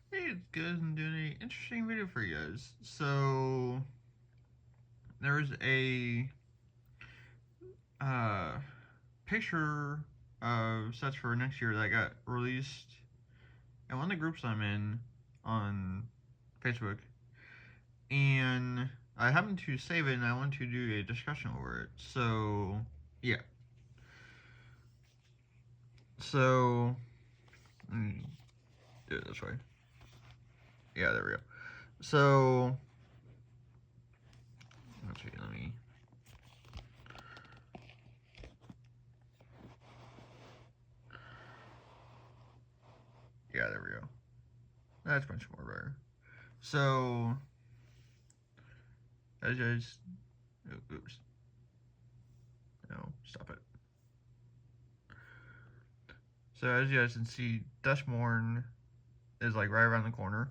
Hey, it's good. I'm doing an interesting video for you guys. So, there's a uh, picture of sets for next year that got released in one of the groups I'm in on Facebook, and I happened to save it and I want to do a discussion over it. So, yeah. So, let me do it this way. Yeah, there we go. So, let me. Yeah, there we go. That's much more better. So, as you guys, oops, no, stop it. So as you guys can see, Dustmorn is like right around the corner,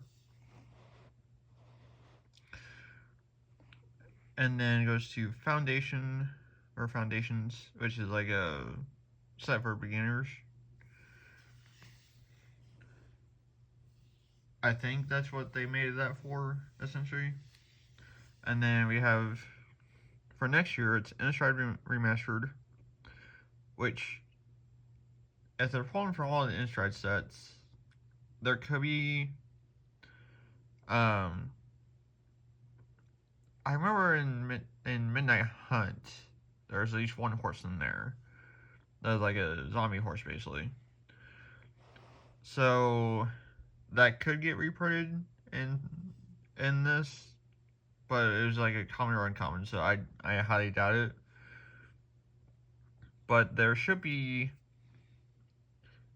and then it goes to Foundation or Foundations, which is like a set for beginners. I think that's what they made that for, essentially. And then we have for next year, it's Innistrad Remastered, which if they're pulling for all the Innistrad sets, there could be. Um, I remember in Midnight Hunt, there's at least one horse in there. That's like a zombie horse, basically. So that could get reprinted in this, but it was like a common or uncommon, so I highly doubt it. But there should be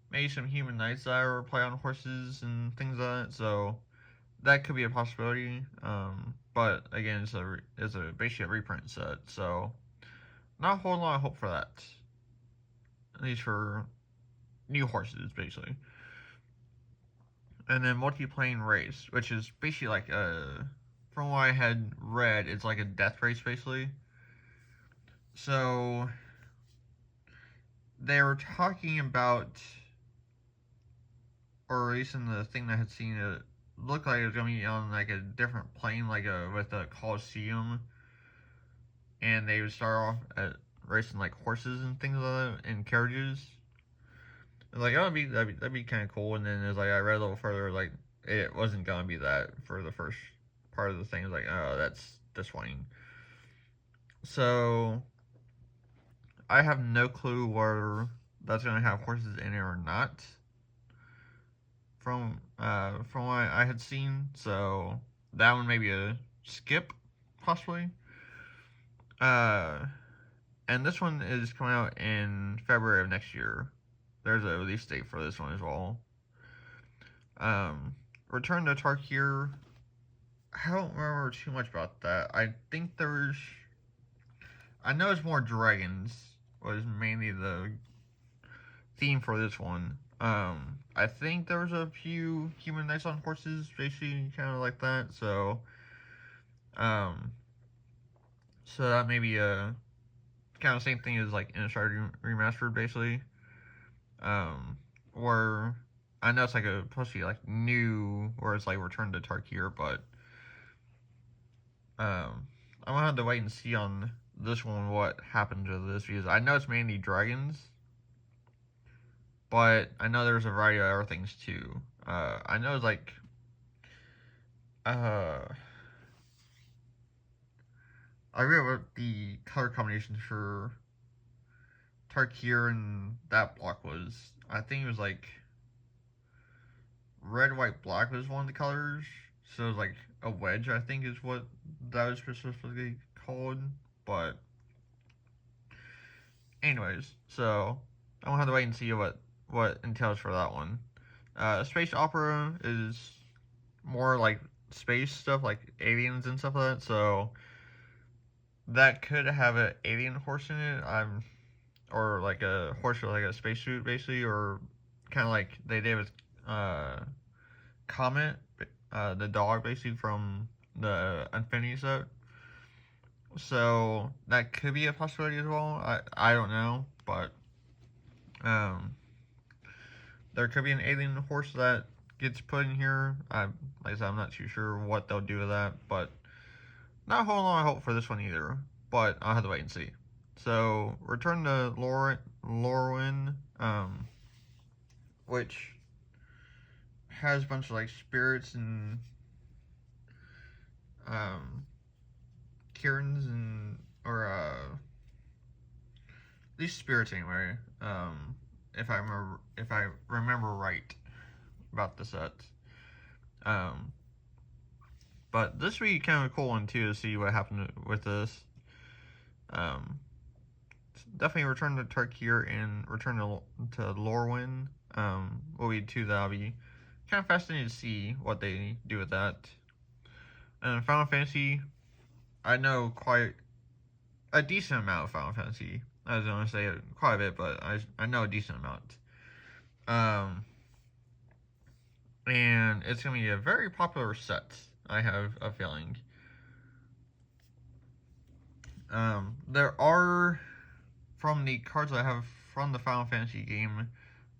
maybe some human knights that are play on horses and things like that. So that could be a possibility. But again, it's a basically a reprint set, so not a whole lot of hope for that. At least for new horses, basically. And then multiplane race, which is basically like from what I had read, it's like a death race basically. So they were talking about, or at least in the thing that I had seen, it looked like it was gonna be on like a different plane, like with a coliseum, and they would start off at racing like horses and things like that and carriages. Like that'd be kind of cool. And then as like I read a little further, like it wasn't gonna be that for the first part of the thing. It's like, oh, that's disappointing. So I have no clue whether that's gonna have horses in it or not. From what I had seen, so that one may be a skip, possibly. Uh, and this one is coming out in February of next year. There's a release date for this one as well. Um, Return to Tarkir. I don't remember too much about that. I think there's. I know it's more dragons was mainly the theme for this one. I think there was a few human knights on horses, basically kind of like that. Um, so that may be a kind of same thing as like Innistrad Remastered, basically. Or I know it's like a supposed to be like new, or it's like Return to Tarkir, but I'm gonna have to wait and see on this one what happened to this because I know it's mainly dragons, but I know there's a variety of other things too. I know it's like uh, I forget what the color combinations for Tarkir and that block was. I think it was like red, white, black was one of the colors. So it was like a wedge, I think is what that was specifically called. But anyways, so I'm gonna have to wait and see what entails for that one. Space opera is more like space stuff, like aliens and stuff like that. So that could have an alien horse in it. Or like a horse with like a spacesuit, basically, or kind of like they did with Comet, the dog, basically from the Infinity set. So that could be a possibility as well. I don't know, but um, there could be an alien horse that gets put in here. Like I said, I'm not too sure what they'll do with that, but not a whole lot of hope for this one either. But I'll have to wait and see. So Return to Lorwyn, which has a bunch of like spirits and um, Kierans and or these spirits anyway. If I remember right about the set. Um, but this would be kind of a cool one too to see what happened with this. Definitely Return to Tarkir and Return to Lorwyn. Will be two that I'll be kind of fascinated to see what they do with that. And Final Fantasy, I know quite a decent amount of Final Fantasy. I was going to say quite a bit, but I know a decent amount. And it's going to be a very popular set, I have a feeling. There are, from the cards I have from the Final Fantasy game,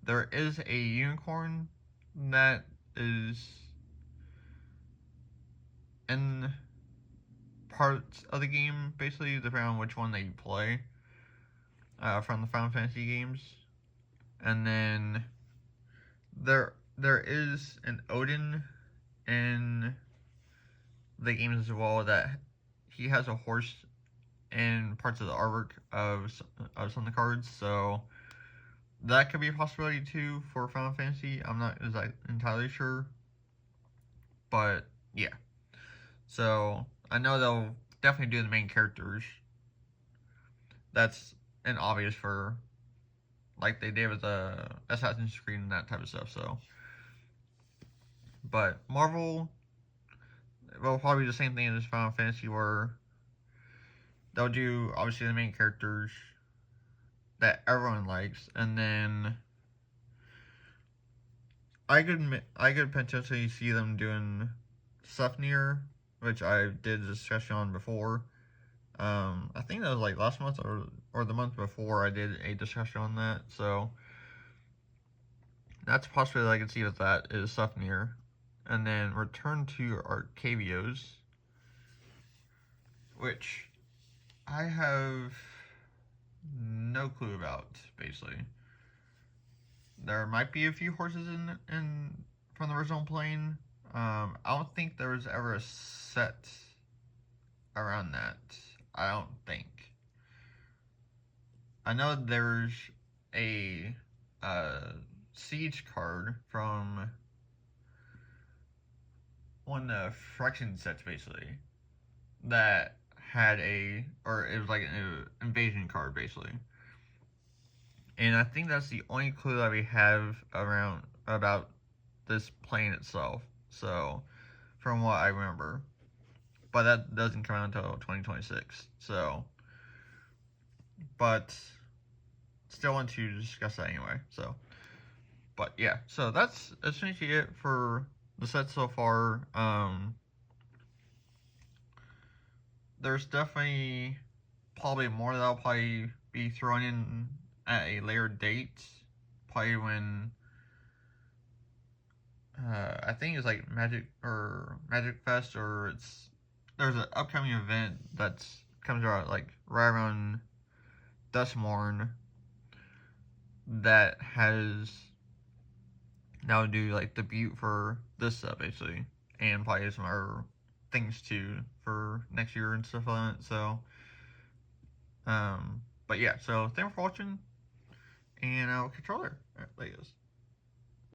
there is a unicorn that is in parts of the game, basically, depending on which one that you play from the Final Fantasy games. And then there is an Odin in the games as well that he has a horse in parts of the artwork of some of the cards, so that could be a possibility too for Final Fantasy. I'm not entirely sure, but yeah. So I know they'll definitely do the main characters. That's an obvious for like they did with the Assassin's Creed and that type of stuff. So, but Marvel will probably do the same thing as Final Fantasy, where they'll do obviously the main characters that everyone likes, and then I could potentially see them doing Sufnir, which I did a discussion on before. I think that was like last month or the month before I did a discussion on that. So that's a possibility I can see with that is Sufnir, and then Return to Arcavios, which I have no clue about. Basically, there might be a few horses in from the original plane. I don't think there was ever a set around that. I don't think. I know there's a siege card from one of the Fraction sets, basically, that had or it was like an invasion card, basically. And I think that's the only clue that we have around about this plane itself. So, from what I remember. But that doesn't come out until 2026. So, but still want to discuss that anyway. So, but yeah, so that's essentially it for the set so far. There's definitely probably more that I'll probably be throwing in at a later date. Probably when I think it's like Magic Fest, or there's an upcoming event that's comes out like right around Duskmorn that now do like the butte for this stuff basically, and probably some other things too for next year and stuff like that. So, but yeah, so thanks for watching, and I'll catch you all there. All right, there you go.